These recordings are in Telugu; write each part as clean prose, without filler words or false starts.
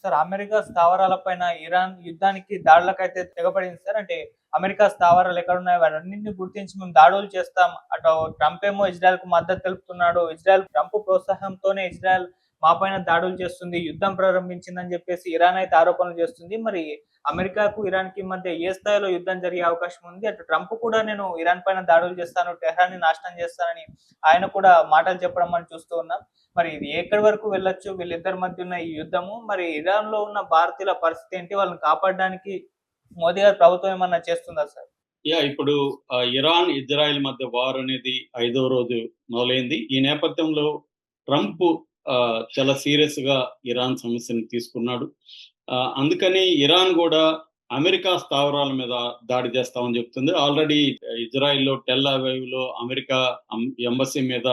సార్ అమెరికా స్థావరాలపైన ఇరాన్ యుద్ధానికి దాడులకైతే తెగబడింది సార్. అంటే అమెరికా స్థావరాలు ఎక్కడున్నాయో వాటన్నిటిని గుర్తించి మేము దాడులు చేస్తాం. అటు ట్రంప్ ఏమో ఇజ్రాయెల్‌కు మద్దతు తెలుపుతున్నాడు. ట్రంప్ ప్రోత్సాహంతోనే ఇజ్రాయెల్ మా పైన దాడులు చేస్తుంది, యుద్ధం ప్రారంభించిందని చెప్పేసి ఇరాన్ అయితే ఆరోపణలు చేస్తుంది. మరి అమెరికాకు, ఇరాన్‌కి మధ్య ఏ స్థాయిలో యుద్ధం జరిగే అవకాశం ఉంది? అటు ట్రంప్ కూడా నేను ఇరాన్ పైన దాడులు చేస్తాను, టెహ్రాన్‌ని నాశనం చేస్తానని ఆయన కూడా మాటలు చెప్పడం మనం చూస్తూ ఉన్నాం. మరి ఇది ఎక్కడి వరకు వెళ్ళొచ్చు? వీళ్ళిద్దరి మధ్య ఉన్న ఈ యుద్ధము. మరి ఇరాన్‌లో ఉన్న భారతీయుల పరిస్థితి ఏంటి? వాళ్ళని కాపాడడానికి మోదీ గారి ప్రభుత్వం ఏమన్నా చేస్తుందా సార్? ఇప్పుడు ఇరాన్, ఇజ్రాయెల్ మధ్య వార్ అనేది 5వ రోజు మొదలైంది. ఈ నేపథ్యంలో ట్రంప్ చాలా సీరియస్‌గా ఇరాన్ సమస్యను తీసుకున్నాడు. అందుకని ఇరాన్ గూడా అమెరికా స్థావరాల మీద దాడి చేస్తామని చెప్తుంది. ఆల్రెడీ ఇజ్రాయెల్‌లో టెల్ అవీవ్‌లో అమెరికా ఎంబసీ మీద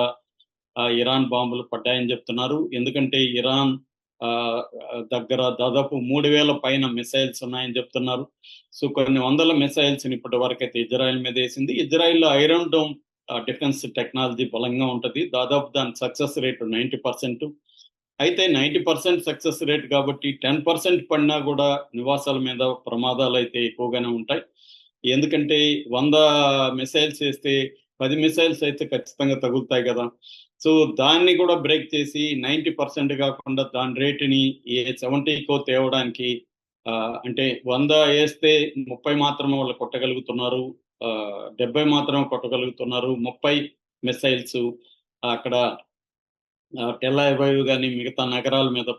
ఇరాన్ బాంబులు పడ్డాయని చెప్తున్నారు. ఎందుకంటే ఇరాన్ దగ్గర దాదాపు 3000 పైన మిసైల్స్ ఉన్నాయని చెప్తున్నారు. సో కొన్ని వందల మిసైల్స్‌ని ఇప్పటి వరకైతే ఇజ్రాయెల్ మీదేసింది. ఇజ్రాయెల్‌లో ఐరన్ డోమ్ డిఫెన్స్ టెక్నాలజీ బలంగా ఉంటది. దాదాపు దాని సక్సెస్ రేట్ 90%. అయితే 90% సక్సెస్ రేట్ కాబట్టి 10% పడినా గూడా నివాసాల మీద ప్రమాదాలైతే ఎక్కువగానే ఉంటాయి. ఎందుకంటే 100 మిసైల్స్ ఏస్తే 10 మిసైల్స్ అయితే ఖచ్చితంగా తగులుతాయి గదా! సో దాన్ని గూడా బ్రేక్ చేసి 90% గాకుండా దాని రేట్‌ని 70కో తేవడానికి అంటే 100 ఏస్తే 30 మాత్రమే వాళ్ళు కొట్టగలుగుతున్నారు. 70 మాత్రమే కొట్టగలుగుతున్నారు. 30 మిసైల్స్ అక్కడ టెల్ అవీవ్ గాని మిగతా నగరాల మీద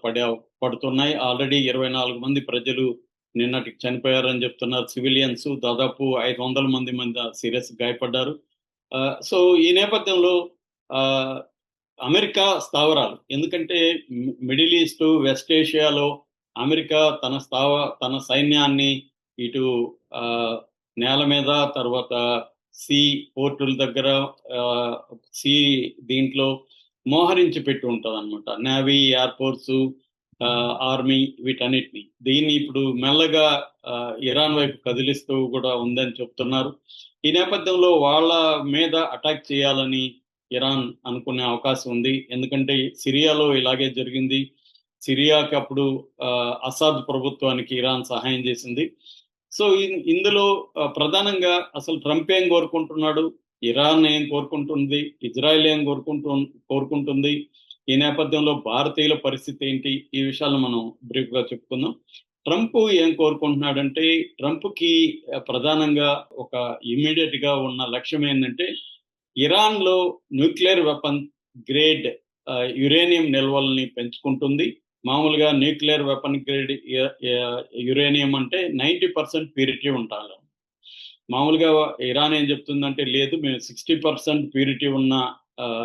పడుతున్నాయి. ఆల్రెడీ 24 మంది ప్రజలు నిన్నటికి చనిపోయారని చెప్తున్నారు సివిలియన్స్. దాదాపు 500 మంది సీరియస్ గాయపడ్డారు. సో ఈ నేపథ్యంలో ఆహ్, అమెరికా స్థావరాలు ఎందుకంటే మిడిల్ ఈస్ట్, వెస్ట్ ఏషియాలో అమెరికా తన సైన్యాన్ని ఇటు ఆహ్, నేల మీద తర్వాత సీ పోర్టుల దగ్గర ఆహ్, సీ దీంట్లో మోహరించి పెట్టి ఉంటదనమాట. నేవీ, ఎయిర్ ఫోర్సు, ఆర్మీ వీటన్నిటిని. దీన్ని ఇప్పుడు మెల్లగా ఇరాన్ వైపు కదిలిస్తూ గూడా ఉందని చెప్తున్నారు. ఈ నేపథ్యంలో వాళ్ళ మీద అటాక్ చేయాలని ఇరాన్ అనుకునే అవకాశం ఉంది. ఎందుకంటే సిరియాలో ఇలాగే జరిగింది. సిరియాకి అప్పుడు అసాద్ ప్రభుత్వానికి ఇరాన్ సహాయం చేసింది. సో ఇందులో ప్రధానంగా అసలు ట్రంప్ ఏం కోరుకుంటున్నాడు? ఇరాన్ ఏం కోరుకుంటుంది? ఇజ్రాయెల్ ఏం కోరుకుంటుంది? ఈ నేపథ్యంలో భారతీయుల పరిస్థితి ఏంటి? ఈ విషయాలను మనం బ్రీఫ్‌గా చెప్పుకుందాం. ట్రంప్ ఏం కోరుకుంటున్నాడంటే ట్రంప్‌కి ప్రధానంగా ఒక ఇమ్మీడియేట్‌గా ఉన్న లక్ష్యం ఏందంటే ఇరాన్‌లో న్యూక్లియర్ వెపన్ గ్రేడ్ యురేనియం నిల్వల్ని పెంచుకుంటుంది. మామూలుగా న్యూక్లియర్ వెపన్ గ్రేడ్ యురేనియం అంటే 90% ప్యూరిటీ ఉండాలి. మామూలుగా ఇరాన్ ఏం చెప్తుందంటే లేదు మేము 60% ప్యూరిటీ ఉన్న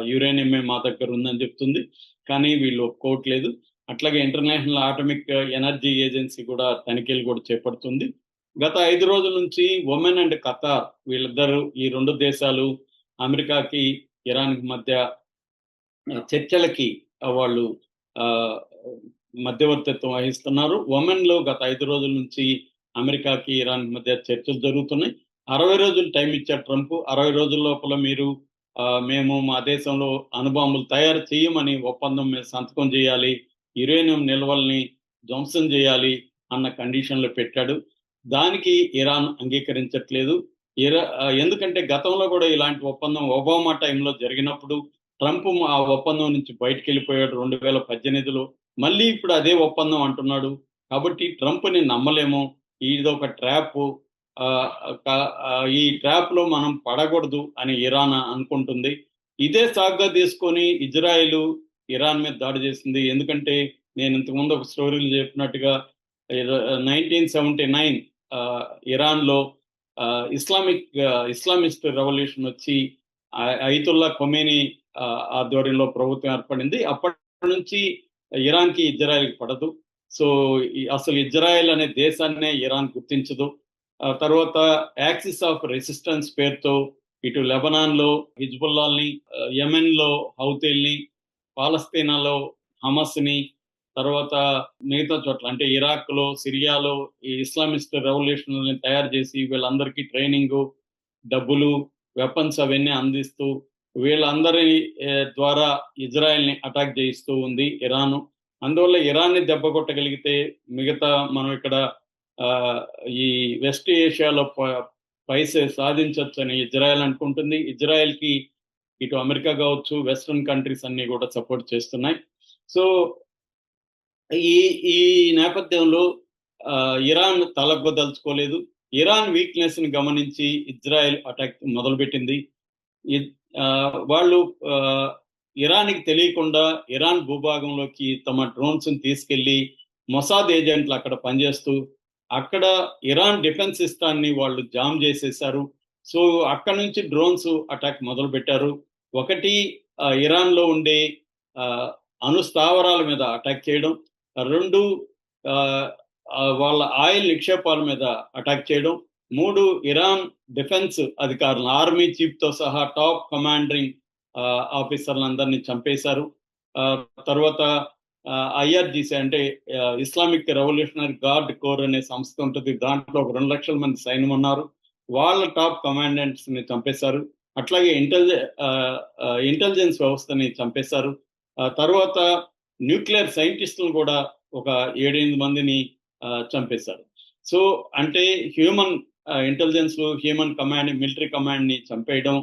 యురేనియమే మా దగ్గర ఉందని చెప్తుంది. కానీ వీళ్ళు ఒప్పుకోవట్లేదు. అట్లాగే ఇంటర్నేషనల్ అటామిక్ ఎనర్జీ ఏజెన్సీ కూడా తనిఖీలు కూడా చేపడుతుంది. గత 5 రోజుల నుంచి ఒమన్ అండ్ ఖతార్ వీళ్ళిద్దరూ ఈ 2 దేశాలు అమెరికాకి, ఇరాన్‌కి మధ్య చర్చలకి వాళ్ళు ఆహ్, మధ్యవర్తిత్వం వహిస్తున్నారు. ఒమన్‌లో గత 5 రోజుల నుంచి అమెరికాకి, ఇరాన్‌కి మధ్య చర్చలు జరుగుతున్నాయి. 60 రోజులు టైమ్ ఇచ్చారు ట్రంప్. 60 రోజుల లోపల మీరు మేము మా దేశంలో అణుబాంబులు తయారు చేయమని ఒప్పందం మీద సంతకం చేయాలి. యురేనియం నిల్వల్ని ధ్వంసం చేయాలి అన్న కండిషన్‌లు పెట్టాడు. దానికి ఇరాన్ అంగీకరించట్లేదు. ఎందుకంటే గతంలో కూడా ఇలాంటి ఒప్పందం ఒబామా టైంలో జరిగినప్పుడు ట్రంప్ ఆ ఒప్పందం నుంచి బయటికెళ్ళిపోయాడు 2018లో. మళ్ళీ ఇప్పుడు అదే ఒప్పందం అంటున్నాడు. కాబట్టి ట్రంప్‌ని నమ్మలేము. ఇదొక ట్రాపు. ఈ ట్రాప్‌లో మనం పడకూడదు అని ఇరాన్ అనుకుంటుంది. ఇదే సాకుగా తీసుకొని ఇజ్రాయెలు ఇరాన్ మీద దాడి చేసింది. ఎందుకంటే నేను ఇంతకుముందు ఒక స్టోరీలో చెప్పినట్టుగా 1979 ఇరాన్‌లో ఇస్లామిస్ట్ రెవల్యూషన్ వచ్చి అయతుల్లా ఖొమేనీ ఆధ్వర్యంలో ప్రభుత్వం ఏర్పడింది. అప్పటి నుంచి ఇరాన్‌కి, ఇజ్రాయెల్‌కి పడదు. సో అసలు ఇజ్రాయెల్ అనే దేశాన్నే ఇరాన్ గుర్తించదు. తర్వాత యాక్సిస్ ఆఫ్ రెసిస్టెన్స్ పేరుతో ఇటు లెబనాన్‌లో హిజ్బుల్లాల్ని, యెమెన్‌లో హౌతీల్ని, పాలస్తీనాలో హమస్‌ని, తర్వాత మిగతా చోట్ల అంటే ఇరాక్‌లో, సిరియాలో ఈ ఇస్లామిస్ట్ రెవల్యూషనరీని తయారు చేసి వీళ్ళందరికీ ట్రైనింగు, డబ్బులు, వెపన్స్ అవన్నీ అందిస్తూ వీళ్ళందరి ద్వారా ఇజ్రాయెల్‌ని అటాక్ చేయిస్తూ ఉంది ఇరాను. అందువల్ల ఇరాన్ని దెబ్బ కొట్టగలిగితే మిగతా మనం ఇక్కడ ఈ వెస్ట్ ఏషియాలో పైసే సాధించవచ్చు అని ఇజ్రాయెల్ అనుకుంటుంది. ఇజ్రాయెల్కి ఇటు అమెరికా కావచ్చు, వెస్ట్రన్ కంట్రీస్ అన్ని కూడా సపోర్ట్ చేస్తున్నాయి. సో ఈ ఈ నేపథ్యంలో ఇరాన్ తలగ్గదలుచుకోలేదు. ఇరాన్ వీక్నెస్ ని గమనించి ఇజ్రాయెల్ అటాక్ మొదలుపెట్టింది. వాళ్ళు ఇరాన్కి తెలియకుండా ఇరాన్ భూభాగంలోకి తమ డ్రోన్స్ ని తీసుకెళ్లి మొసాద్ ఏజెంట్లు అక్కడ పనిచేస్తూ అక్కడ ఇరాన్ డిఫెన్స్ సిస్టాన్ని వాళ్ళు జామ్ చేసేశారు. సో అక్కడ నుంచి డ్రోన్స్ అటాక్ మొదలు పెట్టారు. ఒకటి ఇరాన్ లో ఉండే అణు స్థావరాల మీద అటాక్ చేయడం, రెండు వాళ్ళ ఆయిల్ నిక్షేపాల మీద అటాక్ చేయడం, మూడు ఇరాన్ డిఫెన్స్ అధికారులు ఆర్మీ చీఫ్ తో సహా టాప్ కమాండింగ్ ఆఫీసర్లందరినీ చంపేశారు. తర్వాత ఐఆర్జీసీ అంటే ఇస్లామిక్ రెవల్యూషనరీ గార్డ్ కోర్ అనే సంస్థ ఉంటుంది. దాంట్లో 2 లక్షల మంది సైన్యం ఉన్నారు. వాళ్ళ టాప్ కమాండెంట్స్ ని చంపేశారు. అట్లాగే ఇంటెలిజెన్స్ వ్యవస్థని చంపేశారు. తర్వాత న్యూక్లియర్ సైంటిస్టులను కూడా ఒక 7-8 మందిని చంపేశారు. సో అంటే human intelligence, human command, military command ని చంపేయడం,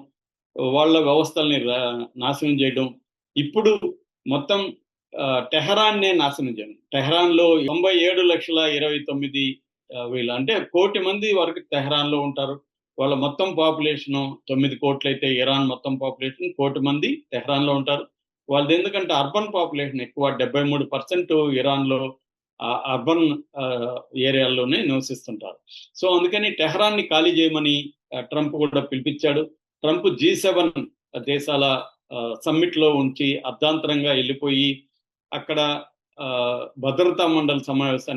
వాళ్ళ వ్యవస్థల్ని నాశనం చేయడం. ఇప్పుడు మొత్తం టెహరాన్నే నాశనం చేయడం. టెహరాన్ లో 97,29,000 అంటే 1 కోటి మంది వరకు టెహరాన్ లో ఉంటారు. వాళ్ళ మొత్తం పాపులేషన్ 9 కోట్లు అయితే ఇరాన్ మొత్తం పాపులేషన్ 1 కోటి మంది టెహరాన్ లో ఉంటారు. వాళ్ళది ఎందుకంటే అర్బన్ పాపులేషన్ ఎక్కువ, 73% ఇరాన్ లో అర్బన్ ఏరియాల్లోనే నివసిస్తుంటారు. సో అందుకని టెహరాన్ ని ఖాళీ చేయమని ట్రంప్ కూడా పిలిపించాడు. ట్రంప్ G7 దేశాల సమ్మిట్ లో ఉంచి అర్ధాంతరంగా వెళ్ళిపోయి అక్కడ భద్రతా మండలి సమావేశాన్ని